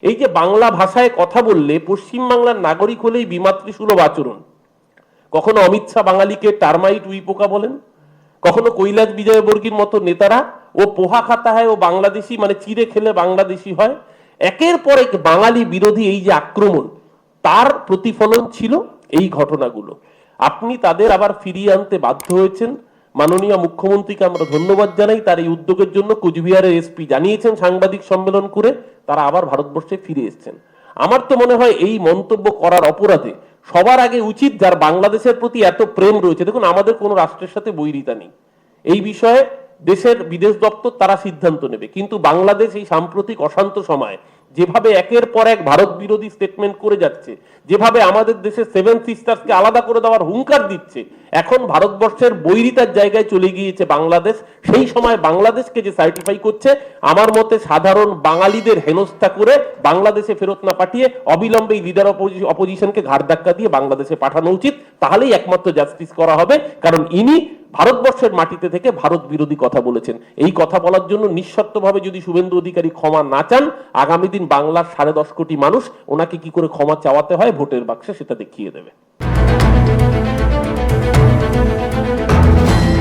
এই যে বাংলা ভাষায় কথা বললে পশ্চিমবাংলার নাগরিক হলেই বিমাতৃসুলভ আচরণ, কখনো অমিত শাহ বাঙালিকে টার্মাইট উইপোকা বলেন, কখনো কৈলাস বিজয়বর্গীর মতো নেতারা ও পোহা খাতা হয় ও বাংলাদেশি মানে চিড়ে খেলে বাংলাদেশি হয়। একের পর এক বাঙালি বিরোধী এই যে আক্রমণ, তার প্রতিফলন ছিল এই ঘটনাগুলো। আপনি তাদের আবার ফিরিয়ে আনতে বাধ্য হয়েছেন। মাননীয় মুখ্যমন্ত্রীকে আমরা ধন্যবাদ জানাই, তার এই উদ্যোগের জন্য। কোচবিহারের এসপি জানিয়েছেন সাংবাদিক সম্মেলন করে তারা আবার ভারতবর্ষে ফিরে এসেছেন। আমার তো মনে হয় এই মন্তব্য করার অপরাধে সবার আগে উচিত, যার বাংলাদেশের প্রতি এত প্রেম রয়েছে, দেখুন আমাদের কোনো রাষ্ট্রের সাথে বৈরিতা নেই, এই বিষয়ে দেশের বিদেশ দপ্তর তারা সিদ্ধান্ত নেবে, কিন্তু বাংলাদেশ এই সাম্প্রতিক অশান্ত সময় যেভাবে একের পর এক ভারত বিরোধী স্টেটমেন্ট করে যাচ্ছে, যেভাবে আমাদের দেশের সেভেন সিস্টার্সকে আলাদা করে দেওয়ার হুঙ্কার দিচ্ছে, এখন ভারতবর্ষের বৈরিতার জায়গায় চলে গিয়েছে বাংলাদেশ। সেই সময় বাংলাদেশকে যে সার্টিফাই করছে, আমার মতে সাধারণ বাঙালিদের হেনস্থা করে বাংলাদেশে ফেরত না পাঠিয়ে অবিলম্বে লিডার অপোজিশনকে ঘাড় ধাক্কা দিয়ে বাংলাদেশে পাঠানো উচিত, তাহলেই একমাত্র জাস্টিস করা হবে। কারণ ইনি ভারতবর্ষের মাটিতে থেকে ভারত বিরোধী কথা বলেছেন। এই কথা বলার জন্য নিঃশর্তভাবে যদি শুভেন্দু অধিকারী ক্ষমা না চান, আগামী দিন বাংলার 10.5 কোটি মানুষ ওনাকে কি করে ক্ষমা চাওয়াতে হয় ভোটের বাক্সে সেটা দেখিয়ে দেবে।